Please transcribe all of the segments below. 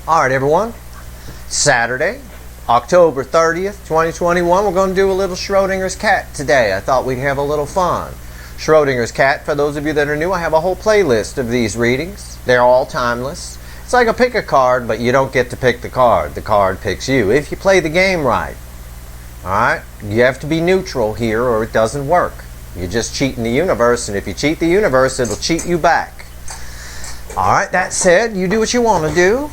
Alright everyone, Saturday, October 30th, 2021, we're going to do a little Schrodinger's cat today. I thought we'd have a little fun. Schrodinger's cat, for those of you that are new, I have a whole playlist of these readings. They're all timeless. It's like a pick a card, but you don't get to pick the card. The card picks you, if you play the game right. Alright, you have to be neutral here or it doesn't work. You're just cheating the universe, and if you cheat the universe, it'll cheat you back. Alright, that said, you do what you want to do.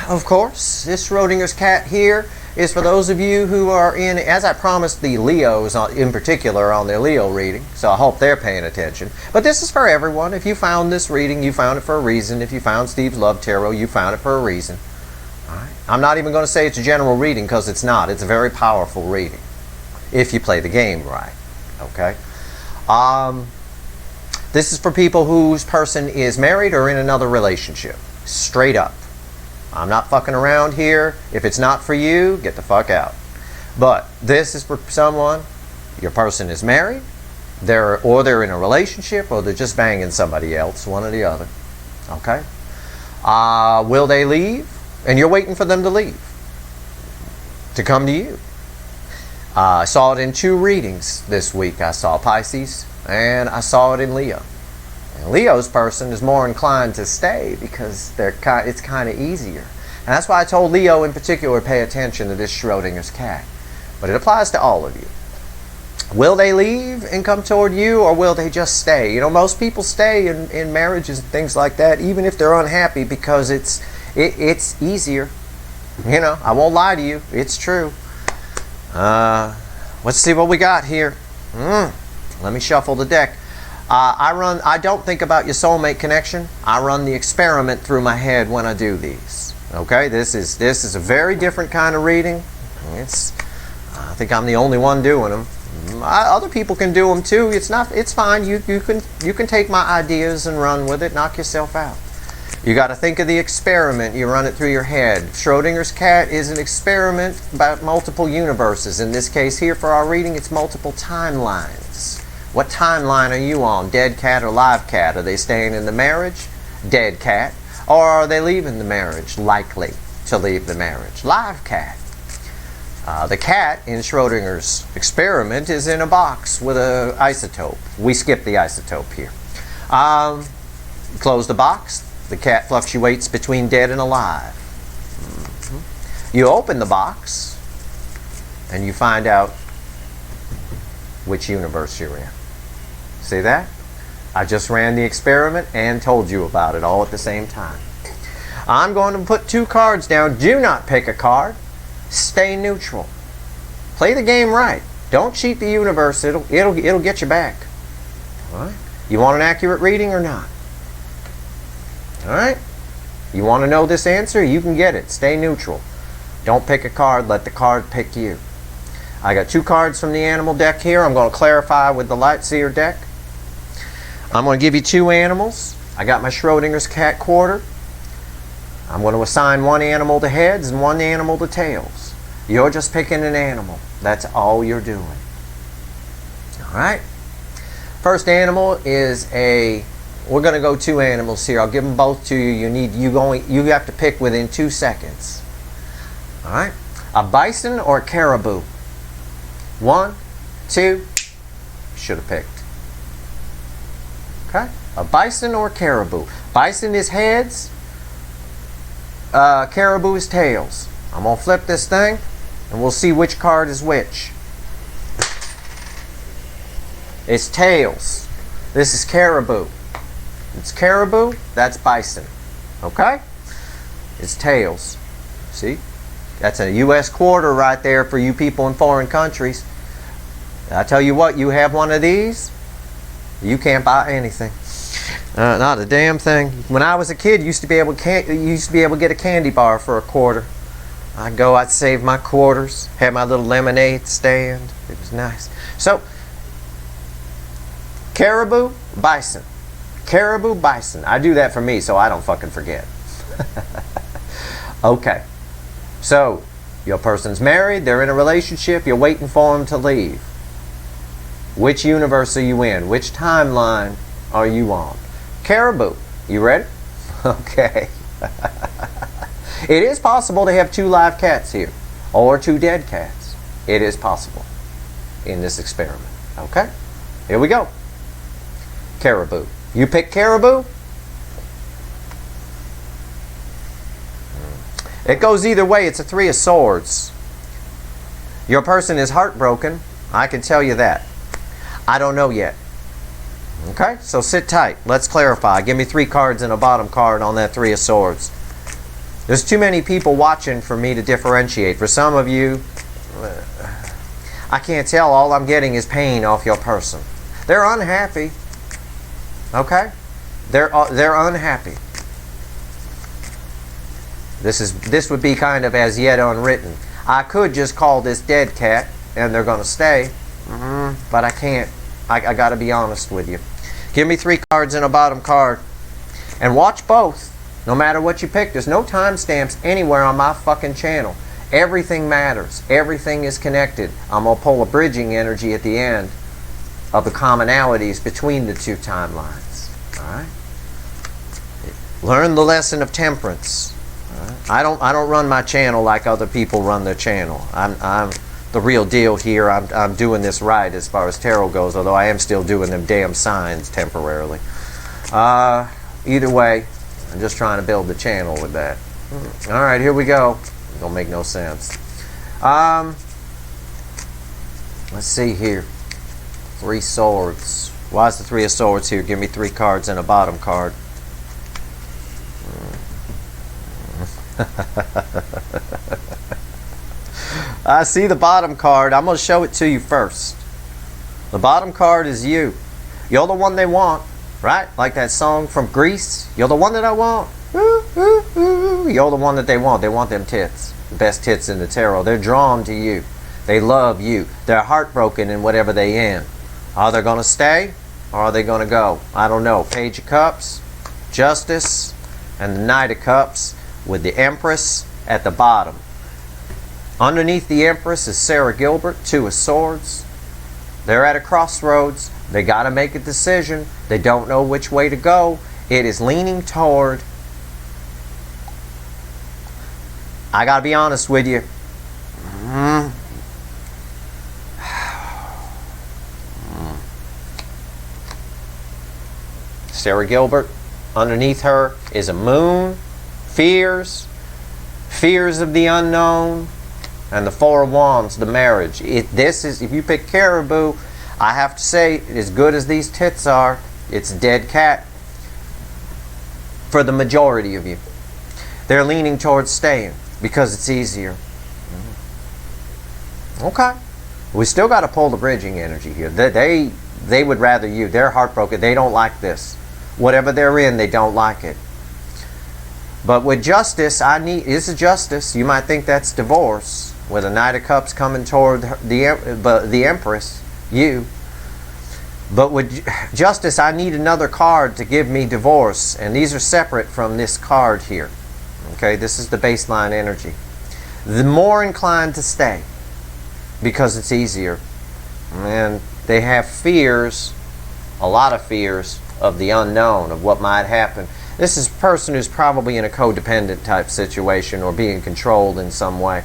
Of course, this Schrodinger's cat here is for those of you who are in, as I promised the Leos in particular on their Leo reading, so I hope they're paying attention. But this is for everyone. If you found this reading, you found it for a reason. If you found Steve's Love Tarot, you found it for a reason. All right. I'm not even going to say it's a general reading because it's not. It's a very powerful reading if you play the game right. Okay? This is for people whose person is married or in another relationship. Straight up. I'm not fucking around here. If it's not for you, get the fuck out. But this is for someone, your person is married, they're in a relationship, or they're just banging somebody else, one or the other. Okay? Will they leave? And you're waiting for them to leave, to come to you. I saw it in two readings this week. I saw Pisces, and I saw it in Leo. And Leo's person is more inclined to stay because it's kind of easier. And that's why I told Leo in particular to pay attention to this Schrodinger's cat. But it applies to all of you. Will they leave and come toward you, or will they just stay? You know, most people stay in marriages and things like that, even if they're unhappy, because it's easier. You know, I won't lie to you. It's true. Let's see what we got here. Let me shuffle the deck. I don't think about your soulmate connection. I run the experiment through my head when I do these. Okay, this is a very different kind of reading. I think I'm the only one doing them. Other people can do them too. It's fine. You can take my ideas and run with it. Knock yourself out. You got to think of the experiment. You run it through your head. Schrodinger's cat is an experiment about multiple universes. In this case here for our reading, it's multiple timelines. What timeline are you on? Dead cat or live cat? Are they staying in the marriage? Dead cat. Or are they leaving the marriage? Likely to leave the marriage. Live cat. The cat in Schrodinger's experiment is in a box with an isotope. We skip the isotope here. Close the box. The cat fluctuates between dead and alive. You open the box and you find out which universe you're in. See that? I just ran the experiment and told you about it all at the same time. I'm going to put two cards down. Do not pick a card. Stay neutral. Play the game right. Don't cheat the universe. It'll get you back. All right? You want an accurate reading or not? All right? You want to know this answer? You can get it. Stay neutral. Don't pick a card. Let the card pick you. I got two cards from the animal deck here. I'm going to clarify with the Lightseer deck. I'm going to give you two animals. I got my Schrodinger's cat quarter. I'm going to assign one animal to heads and one animal to tails. You're just picking an animal. That's all you're doing. All right? First animal is we're going to go two animals here. I'll give them both to you. You have to pick within 2 seconds. All right? A bison or a caribou? 1, 2, should have picked. Okay? A bison or caribou? Bison is heads, caribou is tails. I'm going to flip this thing and we'll see which card is which. It's tails. This is caribou. It's caribou, that's bison. Okay? It's tails. See? That's a U.S. quarter right there for you people in foreign countries. I tell you what, you have one of these, you can't buy anything. Not a damn thing. When I was a kid, you used to be able to get a candy bar for a quarter. I'd save my quarters, have my little lemonade stand. It was nice. So, caribou, bison. Caribou, bison. I do that for me so I don't fucking forget. Okay. So, your person's married, they're in a relationship, you're waiting for them to leave. Which universe are you in? Which timeline are you on? Caribou. You ready? Okay. It is possible to have 2 live cats here, or 2 dead cats. It is possible in this experiment. Okay? Here we go. Caribou. You pick caribou? It goes either way. It's a 3 of swords. Your person is heartbroken. I can tell you that. I don't know yet. Okay? So sit tight. Let's clarify. Give me 3 cards and a bottom card on that 3 of swords. There's too many people watching for me to differentiate. For some of you, I can't tell. All I'm getting is pain off your person. They're unhappy. Okay? They're unhappy. This would be kind of as yet unwritten. I could just call this dead cat and they're going to stay, but I can't. I got to be honest with you. Give me 3 cards and a bottom card, and watch both. No matter what you pick, there's no timestamps anywhere on my fucking channel. Everything matters. Everything is connected. I'm going to pull a bridging energy at the end of the commonalities between the 2 timelines. All right? Learn the lesson of temperance. I don't run my channel like other people run their channel. I'm the real deal here. I'm doing this right as far as tarot goes, although I am still doing them damn signs temporarily. Either way, I'm just trying to build the channel with that. All right, here we go. Don't make no sense. Let's see here. 3 swords. Why is the 3 of swords here? Give me 3 cards and a bottom card. I see the bottom card. I'm going to show it to you first. The bottom card is you. You're the one they want, right? Like that song from Greece. You're the one that I want. Ooh, ooh, ooh. You're the one that they want. They want them tits. The best tits in the tarot. They're drawn to you. They love you. They're heartbroken in whatever they in. Are they going to stay or are they going to go? I don't know. Page of Cups, Justice, and the Knight of Cups, with the Empress at the bottom. Underneath the Empress is Sarah Gilbert, 2 of Swords. They're at a crossroads. They got to make a decision. They don't know which way to go. It is leaning toward, I got to be honest with you, Sarah Gilbert, underneath her is a moon, fears of the unknown, and the 4 of Wands, the marriage. If you pick caribou, I have to say, as good as these tits are, it's a dead cat for the majority of you. They're leaning towards staying because it's easier. Okay. We still got to pull the bridging energy here. They would rather you. They're heartbroken. They don't like this. Whatever they're in, they don't like it. But with Justice, this is Justice. You might think that's divorce. With a Knight of Cups coming toward the Empress, you. But with Justice, I need another card to give me divorce. And these are separate from this card here. Okay, this is the baseline energy. The more inclined to stay because it's easier. And they have fears, a lot of fears, of the unknown, of what might happen. This is a person who's probably in a codependent type situation or being controlled in some way.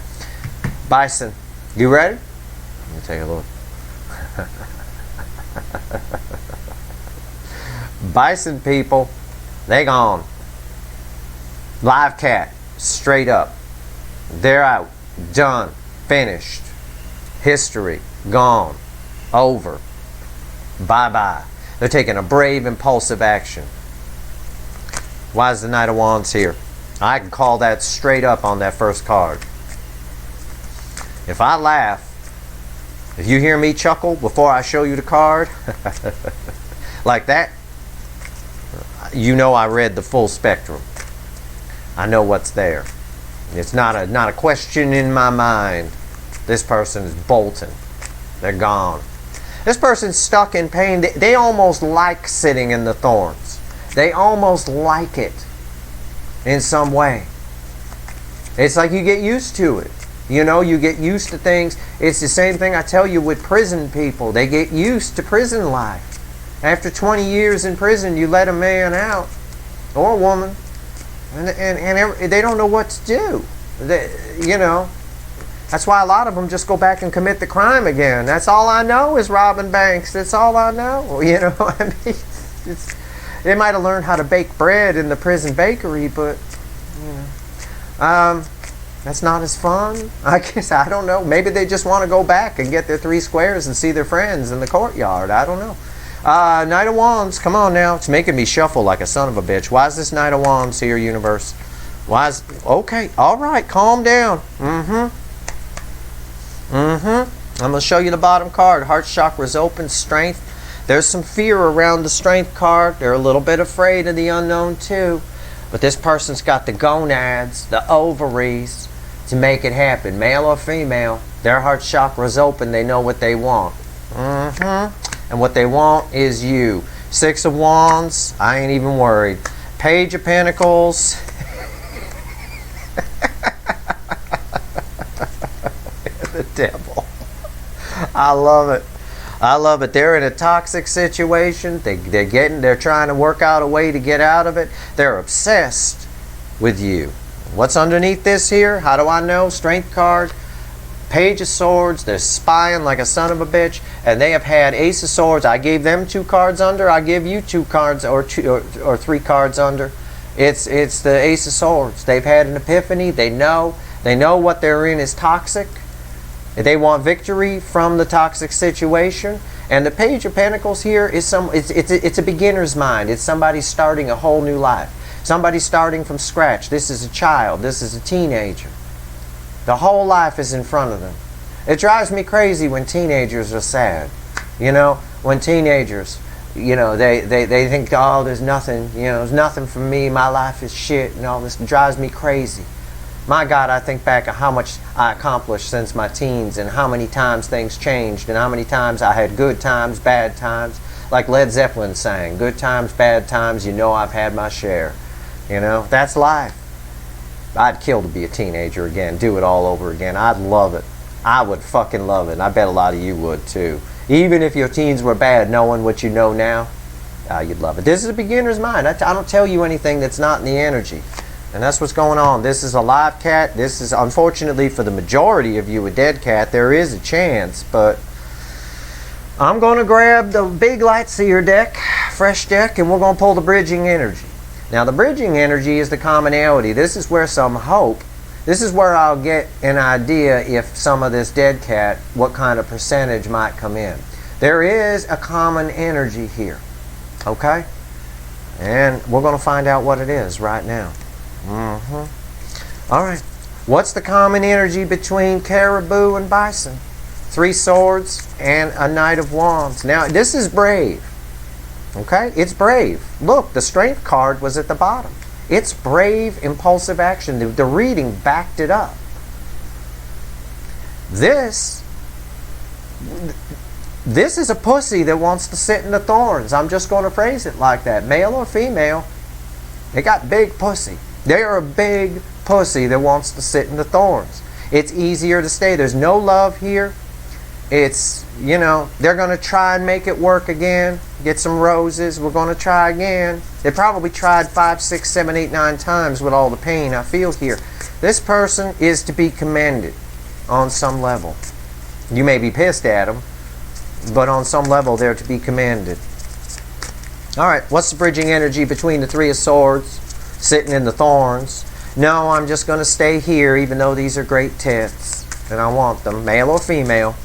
Bison, you ready? Let me take a look. Bison people, they gone. Live cat, straight up. They're out. Done. Finished. History. Gone. Over. Bye-bye. They're taking a brave, impulsive action. Why is the Knight of Wands here? I can call that straight up on that first card. If I laugh, if you hear me chuckle before I show you the card, like that, you know I read the full spectrum. I know what's there. It's not a question in my mind. This person is bolting. They're gone. This person's stuck in pain. They almost like sitting in the thorns. They almost like it in some way. It's like you get used to it. You know, you get used to things. It's the same thing I tell you with prison people. They get used to prison life. After 20 years in prison, you let a man out, or a woman, and they don't know what to do. That's why a lot of them just go back and commit the crime again. That's all I know is robbing banks. That's all I know. I mean, they might have learned how to bake bread in the prison bakery, but that's not as fun. I guess, I don't know. Maybe they just want to go back and get their 3 squares and see their friends in the courtyard. I don't know. Knight of Wands, come on now. It's making me shuffle like a son of a bitch. Why is this Knight of Wands here, universe? Okay, all right, calm down. I'm going to show you the bottom card. Heart chakra is open, strength. There's some fear around the strength card. They're a little bit afraid of the unknown too. But this person's got the gonads, the ovaries to make it happen. Male or female, their heart chakra is open. They know what they want. And what they want is you. 6 of Wands, I ain't even worried. Page of Pentacles. The devil. I love it. I love it. They're in a toxic situation. They're trying to work out a way to get out of it. They're obsessed with you. What's underneath this here? How do I know? Strength card, Page of Swords. They're spying like a son of a bitch, and they have had Ace of Swords. I gave them 2 cards under. I give you 2 cards or 3 cards under. It's the Ace of Swords. They've had an epiphany. They know what they're in is toxic. They want victory from the toxic situation. And the Page of Pentacles here is it's a beginner's mind. It's somebody starting a whole new life. Somebody starting from scratch. This is a child. This is a teenager. The whole life is in front of them. It drives me crazy when teenagers are sad. When teenagers, they think, oh, there's nothing, there's nothing for me. My life is shit and all this. It drives me crazy. My God, I think back of how much I accomplished since my teens and how many times things changed and how many times I had good times, bad times. Like Led Zeppelin sang, good times, bad times, I've had my share. That's life. I'd kill to be a teenager again, do it all over again. I'd love it. I would fucking love it. And I bet a lot of you would too. Even if your teens were bad, knowing what you know now, you'd love it. This is a beginner's mind. I don't tell you anything that's not in the energy. And that's what's going on. This is a live cat. This is, unfortunately for the majority of you, a dead cat. There is a chance, but I'm going to grab the big light seer deck, fresh deck, and we're going to pull the bridging energy. Now, the bridging energy is the commonality. This is where some hope, this is where I'll get an idea if some of this dead cat, what kind of percentage might come in. There is a common energy here, okay? And we're going to find out what it is right now. All right. What's the common energy between caribou and bison? 3 swords and a Knight of Wands. Now, this is brave. Okay? It's brave. Look, the strength card was at the bottom. It's brave, impulsive action. The reading backed it up. This is a pussy that wants to sit in the thorns. I'm just going to phrase it like that. Male or female, they got big pussy. They're a big pussy that wants to sit in the thorns. It's easier to stay. There's no love here. It's, they're going to try and make it work again. Get some roses. We're going to try again. They probably tried 5, 6, 7, 8, 9 times with all the pain I feel here. This person is to be commended on some level. You may be pissed at them, but on some level they're to be commended. All right, what's the bridging energy between the 3 of Swords? Sitting in the thorns. No, I'm just going to stay here even though these are great tits and I want them, male or female.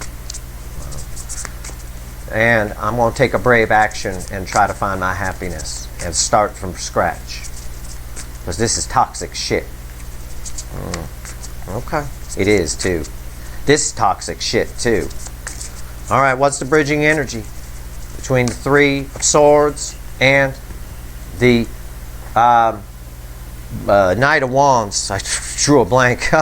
And I'm going to take a brave action and try to find my happiness and start from scratch. Because this is toxic shit. Okay. It is too. This is toxic shit too. Alright, what's the bridging energy between the 3 of Swords and the Knight of Wands? I drew a blank.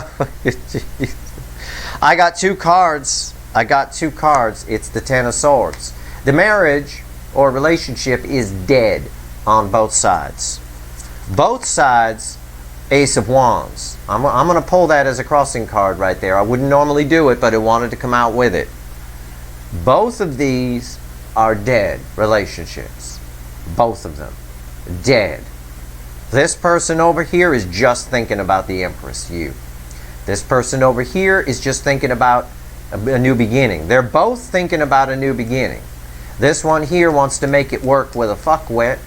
I got 2 cards. It's the 10 of Swords. The marriage or relationship is dead on both sides. Both sides, Ace of Wands. I'm going to pull that as a crossing card right there. I wouldn't normally do it, but I wanted to come out with it. Both of these are dead relationships. Both of them. Dead. This person over here is just thinking about the Empress, you. This person over here is just thinking about a new beginning. They're both thinking about a new beginning. This one here wants to make it work with a fuckwit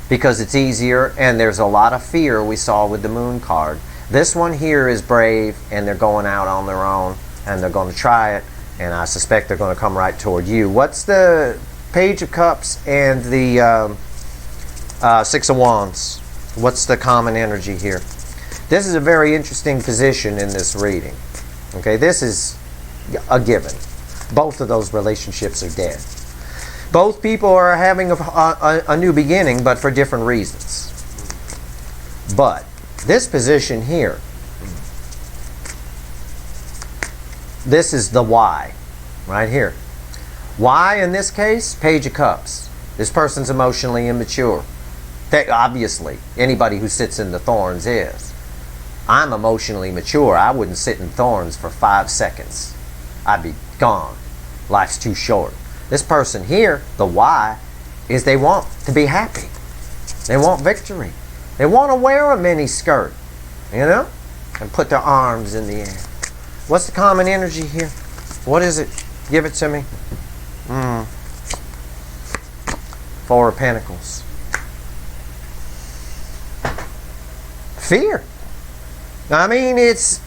because it's easier, and there's a lot of fear we saw with the Moon card. This one here is brave, and they're going out on their own, and they're going to try it, and I suspect they're going to come right toward you. What's the Page of Cups and the Six of Wands? What's the common energy here? This is a very interesting position in this reading. Okay, this is a given. Both of those relationships are dead. Both people are having a new beginning, but for different reasons. But this position here, this is the why, right here. Why in this case? Page of Cups. This person's emotionally immature. Obviously, anybody who sits in the thorns is. I'm emotionally mature. I wouldn't sit in thorns for 5 seconds. I'd be gone. Life's too short. This person here, the why, is they want to be happy. They want victory. They want to wear a mini skirt, you know, and put their arms in the air. What's the common energy here? What is it? Give it to me. Four of Pentacles. Fear. I mean, it's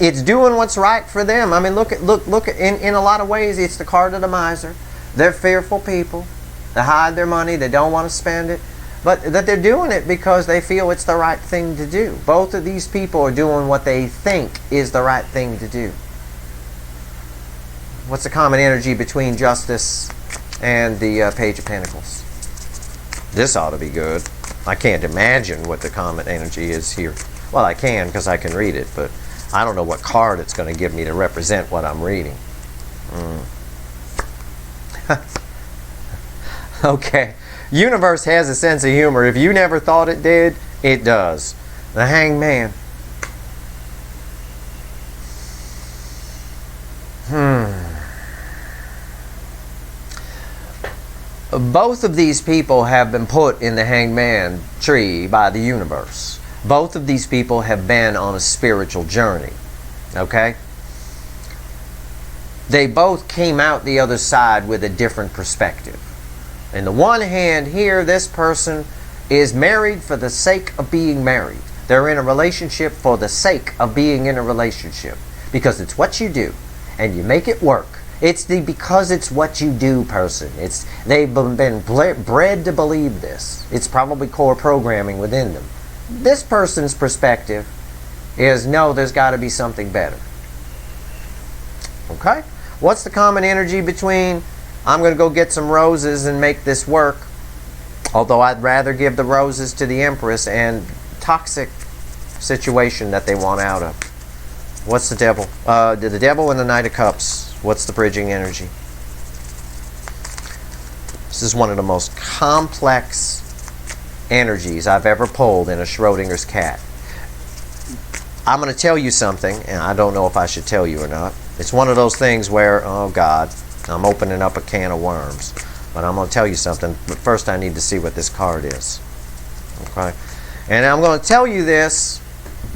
it's doing what's right for them. I mean, look at in a lot of ways, it's the card of the miser. They're fearful people. They hide their money. They don't want to spend it. But that they're doing it because they feel it's the right thing to do. Both of these people are doing what they think is the right thing to do. What's the common energy between Justice and the Page of Pentacles? This ought to be good. I can't imagine what the common energy is here. Well, I can because I can read it, but I don't know what card it's going to give me to represent what I'm reading. Okay. Universe has a sense of humor. If you never thought it did, it does. The Hangman. Both of these people have been put in the Hangman tree by the universe. Both of these people have been on a spiritual journey. Okay? They both came out the other side with a different perspective. In the one hand here, this person is married for the sake of being married. They're in a relationship for the sake of being in a relationship. Because it's what you do. And you make it work. It's the because it's what you do person. They've been bred to believe this. It's probably core programming within them. This person's perspective is, no, there's got to be something better. Okay? What's the common energy between, I'm going to go get some roses and make this work, although I'd rather give the roses to the Empress, and toxic situation that they want out of? What's the Devil? The Devil and the Knight of Cups. What's the bridging energy? This is one of the most complex energies I've ever pulled in a Schrodinger's cat. I'm going to tell you something, and I don't know if I should tell you or not. It's one of those things where, oh God, I'm opening up a can of worms. But I'm going to tell you something. But first I need to see what this card is. Okay? And I'm going to tell you this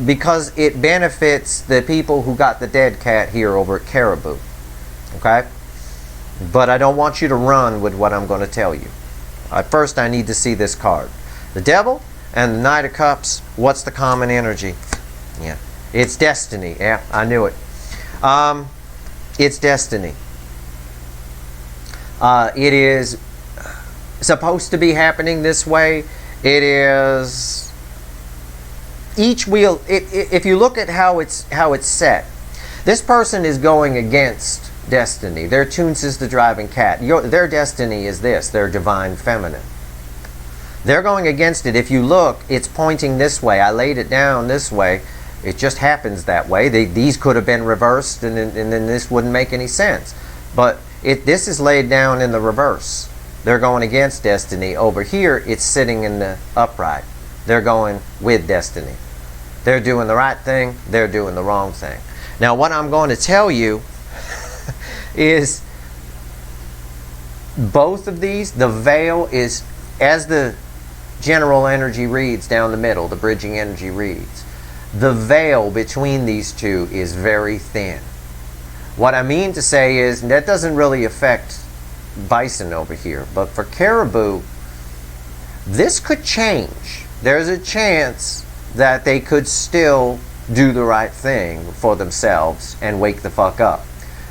because it benefits the people who got the dead cat here over at Caribou. Okay? But I don't want you to run with what I'm going to tell you. First I need to see this card. The Devil and the Knight of Cups. What's the common energy? Yeah. It's destiny. Yeah, I knew it. It's destiny. It is supposed to be happening this way. It is each wheel. If you look at how it's set, this person is going against destiny. Their tunes is the driving cat. Their destiny is this. Their divine feminine. They're going against it. If you look, it's pointing this way. I laid it down this way. It just happens that way. These could have been reversed, and then this wouldn't make any sense. But this is laid down in the reverse. They're going against destiny. Over here, it's sitting in the upright. They're going with destiny. They're doing the right thing. They're doing the wrong thing. Now, what I'm going to tell you is both of these, the veil is, as the general energy reads down the middle, the bridging energy reads. The veil between these two is very thin. What I mean to say is that doesn't really affect bison over here, but for caribou, this could change. There's a chance that they could still do the right thing for themselves and wake the fuck up.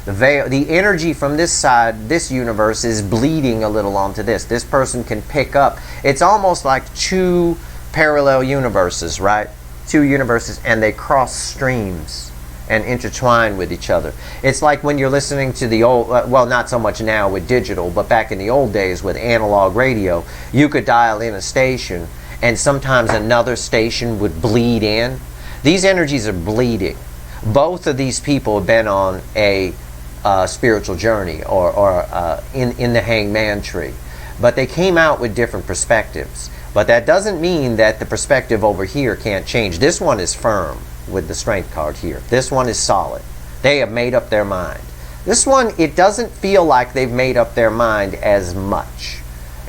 The veil, the energy from this side, this universe, is bleeding a little onto this. This person can pick up. It's almost like two parallel universes, right? Two universes, and they cross streams and intertwine with each other. It's like when you're listening to the old, well, not so much now with digital, but back in the old days with analog radio, you could dial in a station and sometimes another station would bleed in. These energies are bleeding. Both of these people have been on a spiritual journey or in the hangman tree, but they came out with different perspectives. But that doesn't mean that the perspective over here can't change. This one is firm with the strength card here. This one is solid. They have made up their mind. This one, it doesn't feel like they've made up their mind as much.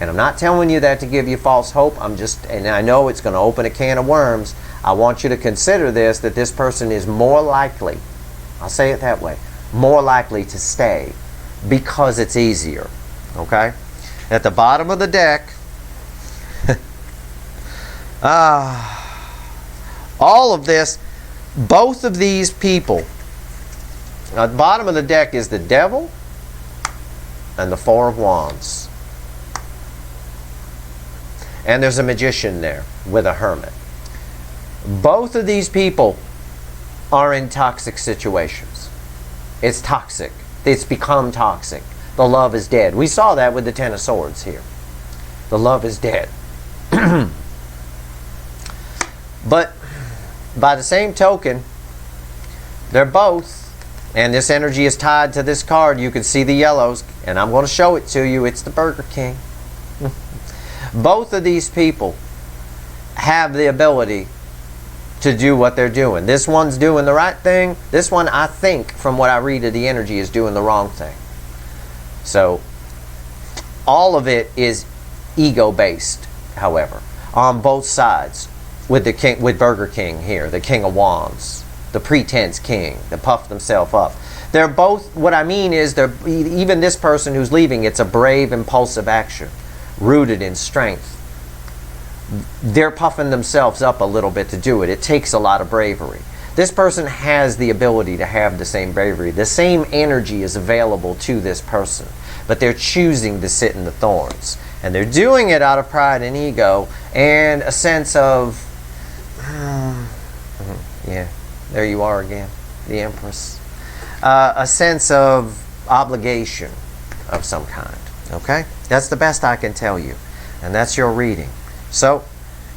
And I'm not telling you that to give you false hope. And I know it's going to open a can of worms. I want you to consider this, that this person is more likely, I'll say it that way, more likely to stay because it's easier. Okay? At the bottom of the deck, all of this, both of these people, at the bottom of the deck is the Devil and the Four of Wands. And there's a Magician there with a Hermit. Both of these people are in toxic situations. It's toxic. It's become toxic. The love is dead. We saw that with the Ten of Swords here. The love is dead. But by the same token, they're both, and this energy is tied to this card. You can see the yellows, and I'm going to show it to you. It's the Burger King. Both of these people have the ability to do what they're doing. This one's doing the right thing. This one, I think, from what I read of the energy, is doing the wrong thing. So, all of it is ego-based, however, on both sides. With the king, with Burger King here, the King of Wands, the pretense king, that puffed themselves up. They're both, what I mean is, they're, even this person who's leaving, it's a brave, impulsive action, rooted in strength. They're puffing themselves up a little bit to do it. It takes a lot of bravery. This person has the ability to have the same bravery. The same energy is available to this person, but they're choosing to sit in the thorns. And they're doing it out of pride and ego and a sense of, yeah, there you are again, the Empress. A sense of obligation of some kind, okay? That's the best I can tell you, and that's your reading. So,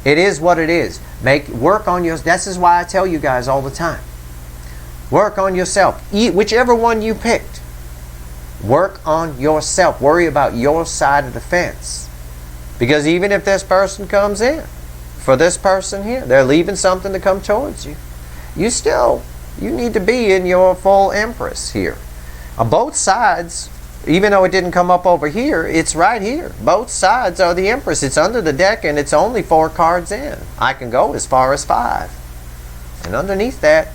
it is what it is. Work on your, this is why I tell you guys all the time. Work on yourself. Whichever one you picked. Work on yourself. Worry about your side of the fence. Because even if this person comes in, for this person here, they're leaving something to come towards you. You need to be in your full Empress here. On both sides, even though it didn't come up over here, it's right here. Both sides are the Empress. It's under the deck and it's only 4 cards in. I can go as far as 5. And underneath that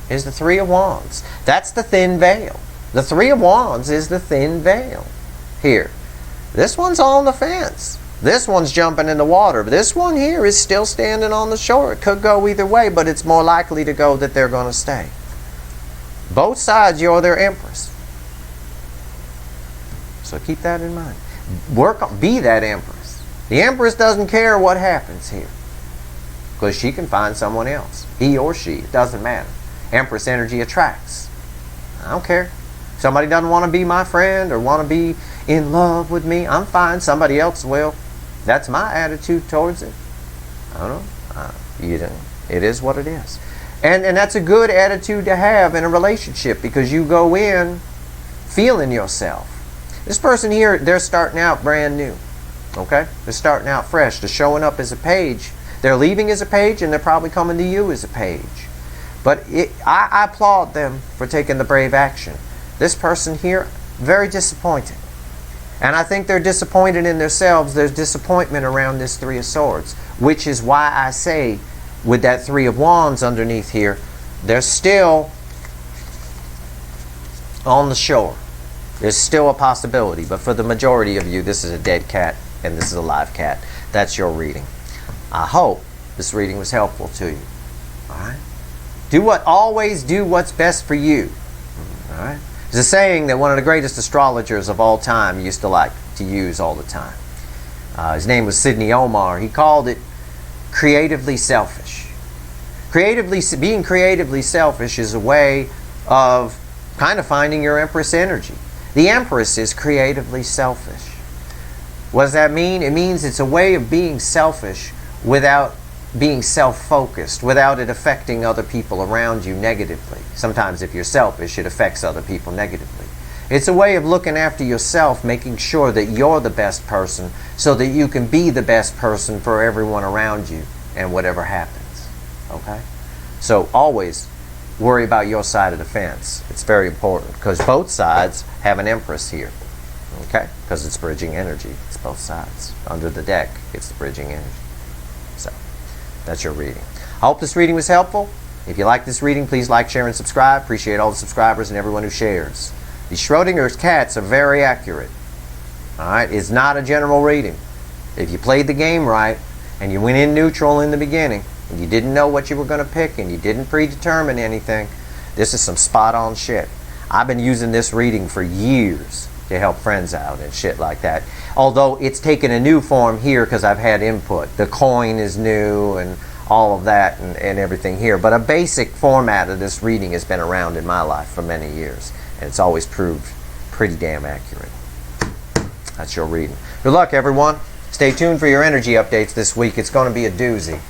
is the Three of Wands. That's the thin veil. The Three of Wands is the thin veil here. This one's on the fence. This one's jumping in the water. This one here is still standing on the shore. It could go either way, but it's more likely to go that they're going to stay. Both sides, you're their Empress. So keep that in mind. Be that Empress. The Empress doesn't care what happens here, because she can find someone else. He or she, it doesn't matter. Empress energy attracts. I don't care. Somebody doesn't want to be my friend or want to be in love with me, I'm fine. Somebody else will. That's my attitude towards it. I don't know. It is what it is. And that's a good attitude to have in a relationship, because you go in feeling yourself. This person here, they're starting out brand new. Okay? They're starting out fresh. They're showing up as a page. They're leaving as a page, and they're probably coming to you as a page. But I applaud them for taking the brave action. This person here, very disappointed. And I think they're disappointed in themselves. There's disappointment around this Three of Swords. which is why I say with that Three of Wands underneath here, they're still on the shore. There's still a possibility, but for the majority of you, this is a dead cat and this is a live cat. That's your reading. I hope this reading was helpful to you. All right? Always do what's best for you. All right? There's a saying that one of the greatest astrologers of all time used to like to use all the time. His name was Sidney Omar. He called it creatively selfish. Being creatively selfish is a way of kind of finding your Empress energy. The Empress is creatively selfish. What does that mean? It means it's a way of being selfish without being self-focused, without it affecting other people around you negatively. Sometimes if you're selfish, it affects other people negatively. It's a way of looking after yourself, making sure that you're the best person so that you can be the best person for everyone around you and whatever happens. Okay? So always worry about your side of the fence. It's very important because both sides have an Empress here. Okay? Because it's bridging energy. It's both sides. Under the deck, it's the bridging energy. So, that's your reading. I hope this reading was helpful. If you like this reading, please like, share, and subscribe. Appreciate all the subscribers and everyone who shares. The Schrodinger's cats are very accurate. Alright? It's not a general reading. If you played the game right, and you went in neutral in the beginning, and you didn't know what you were going to pick, and you didn't predetermine anything, this is some spot-on shit. I've been using this reading for years to help friends out and shit like that. Although it's taken a new form here because I've had input. The coin is new and all of that and everything here. But a basic format of this reading has been around in my life for many years. And it's always proved pretty damn accurate. That's your reading. Good luck, everyone. Stay tuned for your energy updates this week. It's going to be a doozy.